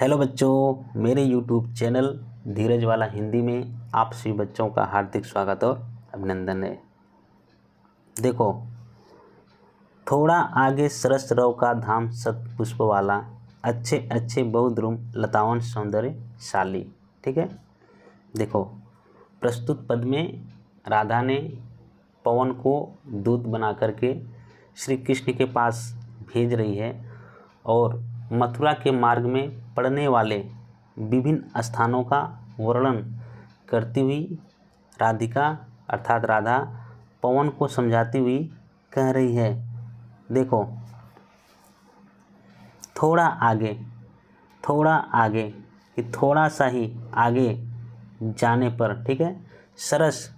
Hello बच्चों, मेरे YouTube channel धीरज वाला हिंदी में आप सभी बच्चों का हार्दिक स्वागत और अभिनंदन है। देखो, थोड़ा आगे सरस रव का धाम सतपुष्प वाला, अच्छे अच्छे बहुद्रुम लतावन सौंदर्यशाली। ठीक है, देखो प्रस्तुत पद में राधा ने पवन को दूत बना करके श्री कृष्ण के पास भेज रही है और मथुरा के मार्ग में पड़ने वाले विभिन्न स्थानों का वर्णन करती हुई राधिका अर्थात राधा पवन को समझाती हुई कह रही है। देखो, थोड़ा आगे कि थोड़ा सा ही आगे जाने पर, ठीक है, सरस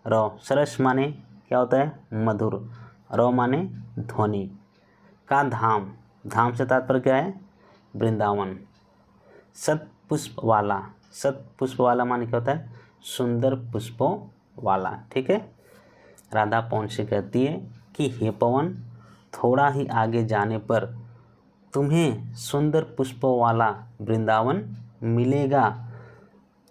रव, सरस माने क्या होता है? मधुर, रव माने ध्वनि, का धाम, धाम से तात्पर्य क्या है? वृंदावन। सतपुष्प वाला माने क्या होता है? सुंदर पुष्पों वाला। ठीक है, राधा पवन से कहती है कि हे पवन, थोड़ा ही आगे जाने पर तुम्हें सुंदर पुष्पों वाला वृंदावन मिलेगा।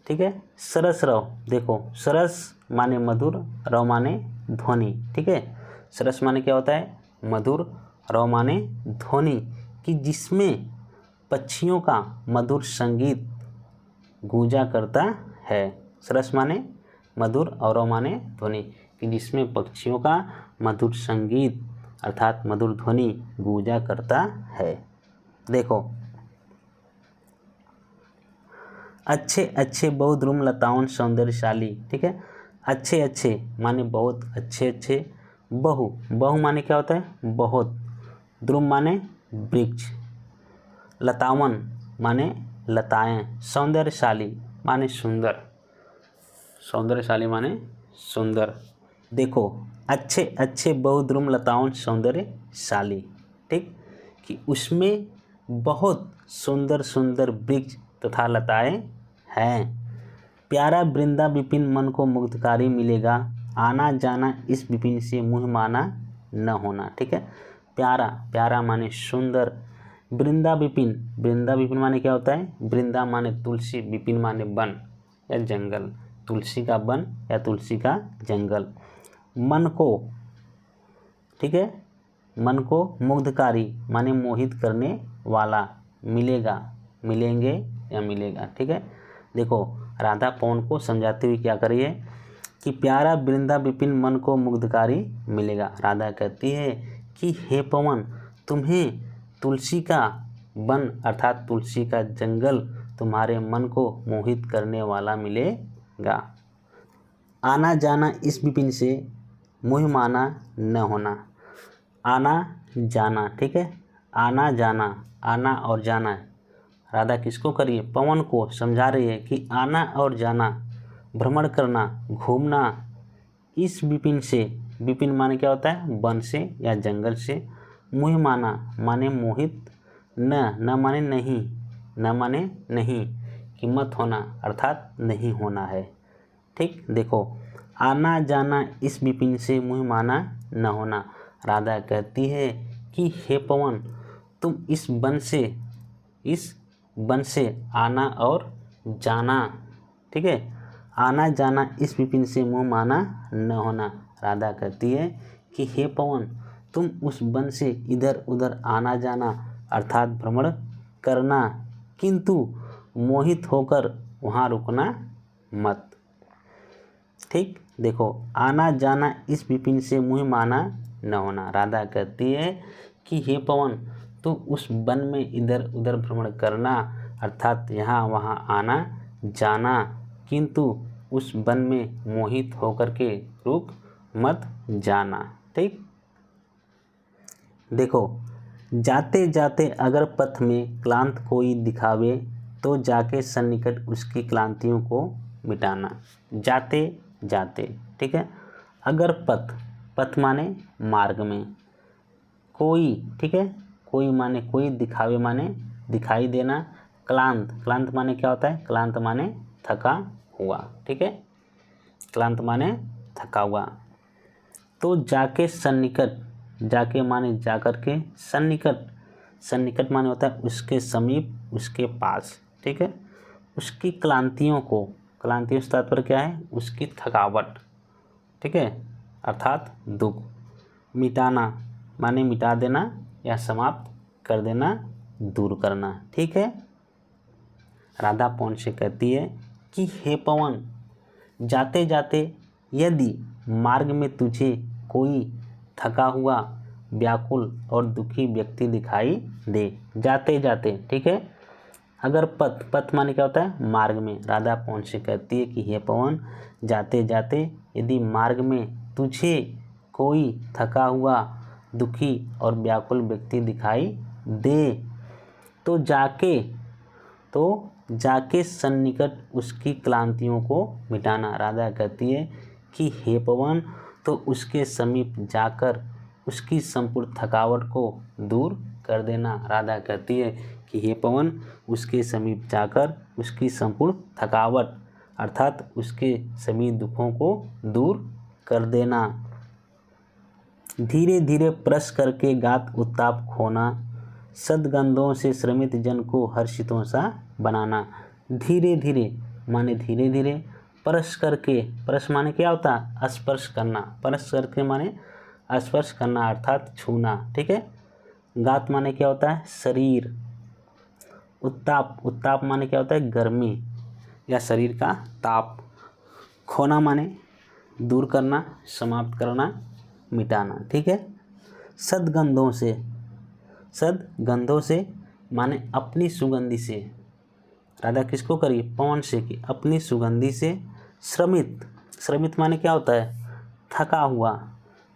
ठीक है, सरस रव, देखो सरस माने मधुर, रव माने ध्वनि। ठीक है, सरस माने क्या होता है? मधुर, रव माने ध्वनि, कि जिसमें पक्षियों का मधुर संगीत गूंजा करता है। सरस माने मधुर और रव माने ध्वनि, कि जिसमें पक्षियों का मधुर संगीत अर्थात मधुर ध्वनि गूंजा करता है। देखो, अच्छे अच्छे बहुद्रुम लतावन सौंदर्यशाली। ठीक है, अच्छे अच्छे माने बहुत अच्छे अच्छे, बहु माने क्या होता है? बहुत, द्रुम माने वृक्ष, लतावन माने लताएं, सौंदर्यशाली माने सुंदर, सौंदर्यशाली माने सुंदर। देखो, अच्छे अच्छे बहुद्रुम लतावन सौंदर्यशाली, ठीक, कि उसमें बहुत सुंदर सुंदर वृक्ष तथा लताएं हैं। प्यारा वृंदा विपिन मन को मुग्धकारी मिलेगा, आना जाना इस विपिन से मुँह माना न होना। ठीक है, प्यारा माने सुंदर, वृंदा विपिन माने क्या होता है? वृंदा माने तुलसी, विपिन माने वन या जंगल, तुलसी का वन या तुलसी का जंगल। मन को, ठीक है, मन को मुग्धकारी माने मोहित करने वाला, मिलेंगे या मिलेगा। ठीक है, देखो राधा पवन को समझाते हुए क्या करिए कि प्यारा वृंदा विपिन मन को मुग्धकारी मिलेगा। राधा कहती है कि हे पवन, तुम्हें तुलसी का वन अर्थात तुलसी का जंगल तुम्हारे मन को मोहित करने वाला मिलेगा। आना जाना इस विपिन से मुँह माना न होना। आना जाना, ठीक है, आना जाना, आना और जाना, राधा किसको करिए? पवन को समझा रही है कि आना और जाना, भ्रमण करना, घूमना, इस विपिन से, विपिन माने क्या होता है? वन से या जंगल से, मुँह माना माने मोहित, न माने नहीं, न माने नहीं, कि मत होना अर्थात नहीं होना है। ठीक, देखो आना जाना इस विपिन से मुँह माना न होना। राधा कहती है कि हे पवन, तुम इस वन से आना और जाना, ठीक है, आना जाना इस विपिन से मुँह माना न होना। राधा कहती है कि हे पवन, तुम उस वन से इधर उधर आना जाना अर्थात भ्रमण करना, किंतु मोहित होकर वहाँ रुकना मत। ठीक, देखो आना जाना इस विपिन से मुँह माना न होना। राधा कहती है कि हे पवन, तुम उस वन में इधर उधर भ्रमण करना अर्थात यहाँ वहाँ आना जाना, किंतु उस वन में मोहित होकर के रुक मत जाना। ठीक, देखो जाते जाते अगर पथ में क्लांत कोई दिखावे, तो जाके सन्निकट उसकी क्लांतियों को मिटाना। जाते जाते, ठीक है, अगर पथ माने मार्ग में, कोई, ठीक है, कोई माने कोई, दिखावे माने दिखाई देना, क्लांत माने क्या होता है? क्लांत माने थका हुआ। ठीक है, क्लांत माने थका हुआ। तो जाके सन्निकट, जाके माने जाकर के, सन्निकट माने होता है उसके समीप, उसके पास। ठीक है, उसकी क्लांतियों को, क्लांतियों से तात्पर्य क्या है, उसकी थकावट, ठीक है, अर्थात दुख। मिटाना माने मिटा देना या समाप्त कर देना, दूर करना, ठीक है। राधा पवन से कहती है कि हे पवन, जाते जाते यदि मार्ग में तुझे कोई थका हुआ, व्याकुल और दुखी व्यक्ति दिखाई दे, जाते जाते, ठीक है। अगर पथ, पथ माने क्या होता है, मार्ग में। राधा पवन से कहती है कि हे पवन, जाते जाते यदि मार्ग में तुझे कोई थका हुआ, दुखी और व्याकुल व्यक्ति दिखाई दे तो जाके सन्निकट उसकी क्लांतियों को मिटाना। राधा कहती है कि हे पवन, तो उसके समीप जाकर उसकी संपूर्ण थकावट को दूर कर देना। राधा कहती है कि हे पवन, उसके समीप जाकर उसकी संपूर्ण थकावट अर्थात उसके सभी दुखों को दूर कर देना। धीरे धीरे परश करके गात उत्ताप खोना, सद्गंधों से श्रमित जन को हर्षितों सा बनाना। धीरे धीरे माने धीरे धीरे, परश करके, परश माने क्या होता है, स्पर्श करना, परश करके माने स्पर्श करना अर्थात छूना, ठीक है। गात माने क्या होता है, शरीर। उत्ताप, उत्ताप माने क्या होता है, गर्मी या शरीर का ताप। खोना माने दूर करना, समाप्त करना, मिटाना, ठीक है। सद्गंधों से, सद्गंधों से माने अपनी सुगंधि से। राधा किसको करी, पवन से, की अपनी सुगंधि से। श्रमित, श्रमित माने क्या होता है, थका हुआ।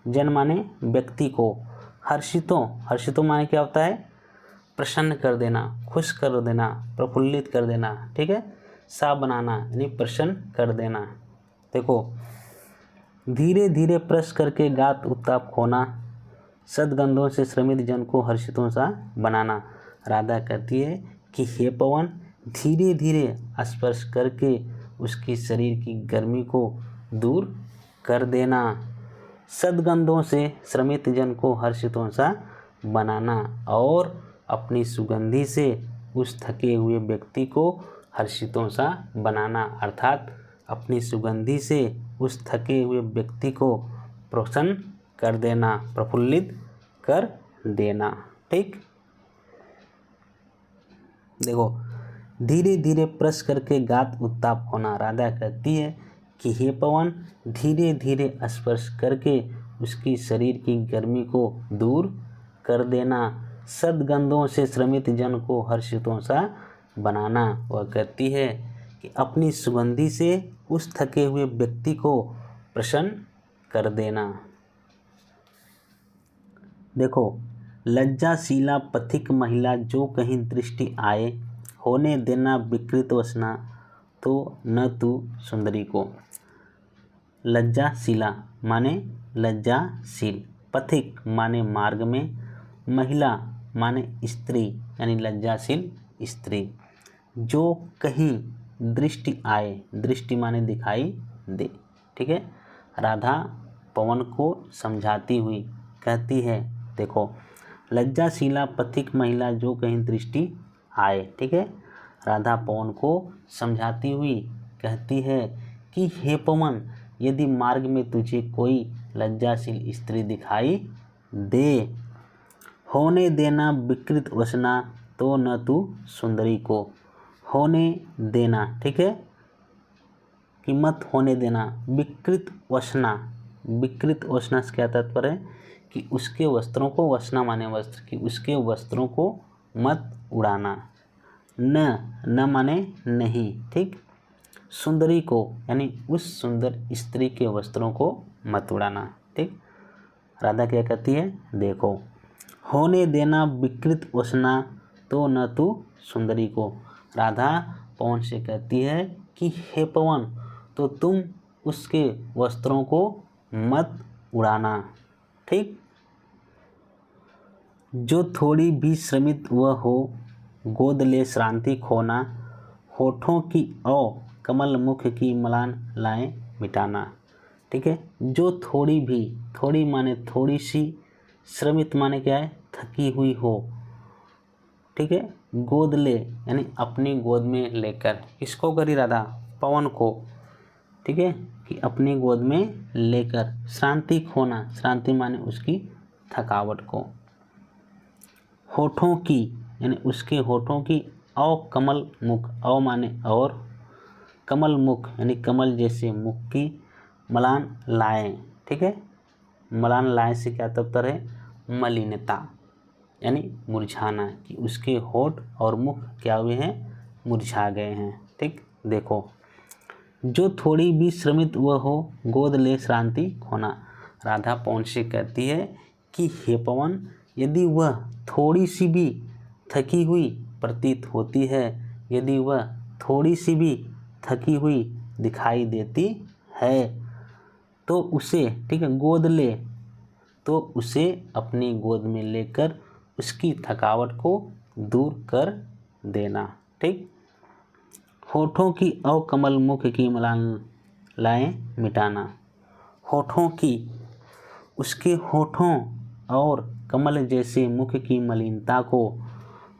जन माने व्यक्ति को। हर्षितों, हर्षितों माने क्या होता है, प्रसन्न कर देना, खुश कर देना, प्रफुल्लित कर देना, ठीक है। सा बनाना यानी प्रसन्न कर देना। देखो, धीरे धीरे परश करके गात उत्ताप खोना, सद्गंधों से श्रमित जन को हर्षितों सा बनाना। राधा कहती है कि हे पवन, धीरे धीरे स्पर्श करके उसकी शरीर की गर्मी को दूर कर देना, सद्गंधों से श्रमित जन को हर्षितों सा बनाना और अपनी सुगंधि से उस थके हुए व्यक्ति को हर्षितों सा बनाना अर्थात अपनी सुगंधि से उस थके हुए व्यक्ति को प्रसन्न कर देना, प्रफुल्लित कर देना, ठीक। देखो, धीरे धीरे परश करके गात उत्ताप होना। राधा कहती है कि हे पवन, धीरे धीरे स्पर्श करके उसकी शरीर की गर्मी को दूर कर देना, सद्गंधों से श्रमित जन को हर्षितों सा बनाना। वह कहती है कि अपनी सुगंधि से उस थके हुए व्यक्ति को प्रसन्न कर देना। देखो, लज्जाशीला पथिक महिला जो कहीं दृष्टि आए, होने देना विकृत वसना तो न तू सुंदरी को। लज्जाशीला माने लज्जाशील, पथिक माने मार्ग में, महिला माने स्त्री यानी लज्जाशील स्त्री। जो कहीं दृष्टि आए, दृष्टि माने दिखाई दे, ठीक है। राधा पवन को समझाती हुई कहती है, देखो, लज्जाशीला पथिक महिला जो कहीं दृष्टि आए, ठीक है। राधा पवन को समझाती हुई कहती है कि हे पवन, यदि मार्ग में तुझे कोई लज्जाशील स्त्री दिखाई दे, होने देना विकृत वसना तो न तू सुंदरी को। होने देना, ठीक है, कि मत होने देना। विकृत वसना, विकृत वसना से क्या तात्पर्य है कि उसके वस्त्रों को, वसना माने वस्त्र, कि उसके वस्त्रों को मत उड़ाना। न माने नहीं, ठीक। सुंदरी को यानी उस सुंदर स्त्री के वस्त्रों को मत उड़ाना, ठीक। राधा क्या कहती है, देखो, होने देना विकृत वसना तो न तू सुंदरी को। राधा पवन से कहती है कि हे पवन, तो तुम उसके वस्त्रों को मत उड़ाना, ठीक। जो थोड़ी भी श्रमित वह हो, गोद ले श्रांति खोना, होठों की औ कमल मुख की मलान लाएं मिटाना, ठीक है। जो थोड़ी भी, थोड़ी माने थोड़ी सी, श्रमित माने क्या है, थकी हुई हो, ठीक है। गोद ले यानी अपनी गोद में लेकर, किसको करी राधा, पवन को, ठीक है, कि अपनी गोद में लेकर श्रांति खोना, श्रांति माने उसकी थकावट को, होठों की यानी उसके होठों की, अव कमल मुख, अव माने और, कमल मुख यानी कमल जैसे मुख की, मलान लाए, ठीक है, मलान लाए से क्या तात्पर्य है, मलिनता यानी मुरझाना, कि उसके होठ और मुख क्या हुए हैं, मुरझा गए हैं, ठीक। देखो, जो थोड़ी भी श्रमित वह हो, गोद ले श्रांति खोना। राधा पवन से कहती है कि हे पवन, यदि वह थोड़ी सी भी थकी हुई प्रतीत होती है, यदि वह थोड़ी सी भी थकी हुई दिखाई देती है, तो उसे, ठीक है, गोद ले, तो उसे अपनी गोद में लेकर उसकी थकावट को दूर कर देना, ठीक। होठों की और कमल मुख की मलान लाएं मिटाना। होठों की, उसके होठों और कमल जैसे मुख की मलिनता को,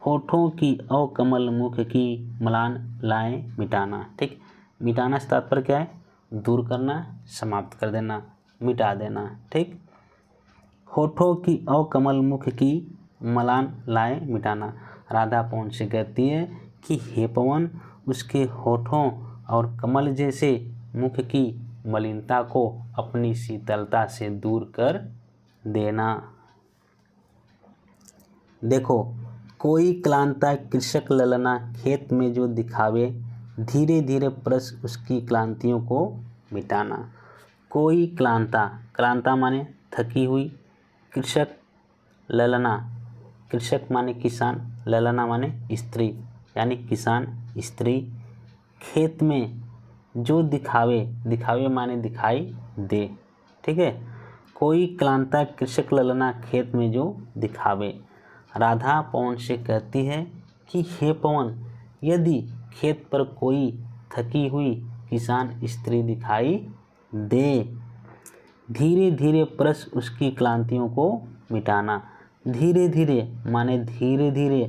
होठों की और कमल मुख की मलान लाएं मिटाना, ठीक। मिटाना से तात्पर्य क्या है, दूर करना, समाप्त कर देना, मिटा देना, ठीक। होठों की और कमल मुख की मलान लाएं मिटाना। राधा पवन से कहती है कि हे पवन, उसके होठों और कमल जैसे मुख की मलिनता को अपनी शीतलता से दूर कर देना। देखो, कोई क्लांता कृषक ललना, खेत में जो दिखावे, धीरे धीरे परस उसकी क्लांतियों को मिटाना। कोई क्लांता, क्लांता माने थकी हुई, कृषक ललना, कृषक माने किसान, ललना माने स्त्री यानी किसान स्त्री, खेत में जो दिखावे, दिखावे माने दिखाई दे, ठीक है। कोई क्लांता कृषक ललना, खेत में जो दिखावे। राधा पवन से कहती है कि हे पवन, यदि खेत पर कोई थकी हुई किसान स्त्री दिखाई दे, धीरे धीरे परस उसकी क्लांतियों को मिटाना। धीरे धीरे माने धीरे धीरे,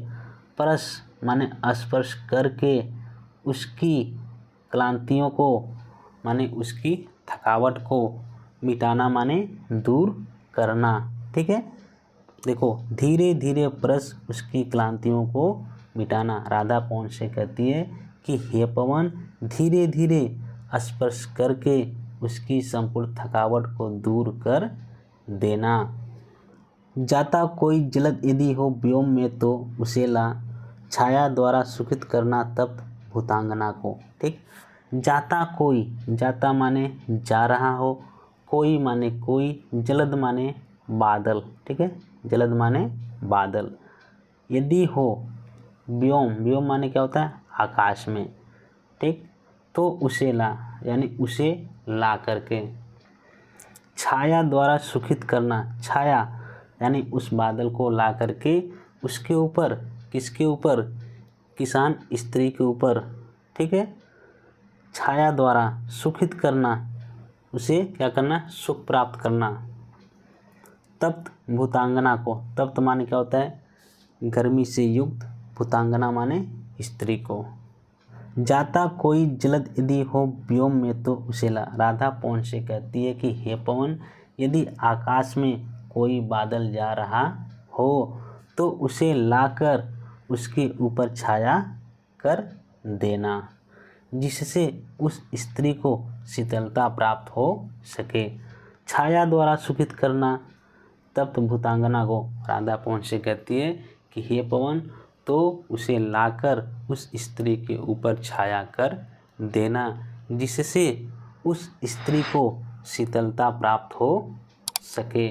परस माने स्पर्श करके, उसकी क्लांतियों को माने उसकी थकावट को, मिटाना माने दूर करना, ठीक है। देखो, धीरे धीरे परस उसकी क्लांतियों को मिटाना। राधा पवन से कहती है कि हे पवन, धीरे धीरे स्पर्श करके उसकी संपूर्ण थकावट को दूर कर देना। जाता कोई जलद यदि हो व्योम में, तो उसे ला, छाया द्वारा सुखित करना तप्त भूतांगना को, ठीक। जाता कोई, जाता माने जा रहा हो, कोई माने कोई, जलद माने बादल, ठीक है, जलद माने बादल, यदि हो, व्योम, व्योम माने क्या होता है, आकाश में, ठीक, तो उसे ला यानी उसे ला करके, छाया द्वारा सुखित करना, छाया यानी उस बादल को ला करके उसके ऊपर, किसके ऊपर, किसान स्त्री के ऊपर, ठीक है, छाया द्वारा सुखित करना, उसे क्या करना, सुख प्राप्त करना। तप्त भूतांगना को, तप्त माने क्या होता है, गर्मी से युक्त, भूतांगना माने स्त्री को। जाता कोई जलद यदि हो व्योम में, तो उसे ला। राधा पवन से कहती है कि हे पवन, यदि आकाश में कोई बादल जा रहा हो, तो उसे लाकर उसके ऊपर छाया कर देना, जिससे उस स्त्री को शीतलता प्राप्त हो सके। छाया द्वारा सुखित करना तप्त भूतांगना को राधा पवन से कहती है कि हे पवन, तो उसे लाकर उस स्त्री के ऊपर छाया कर देना, जिससे उस स्त्री को शीतलता प्राप्त हो सके।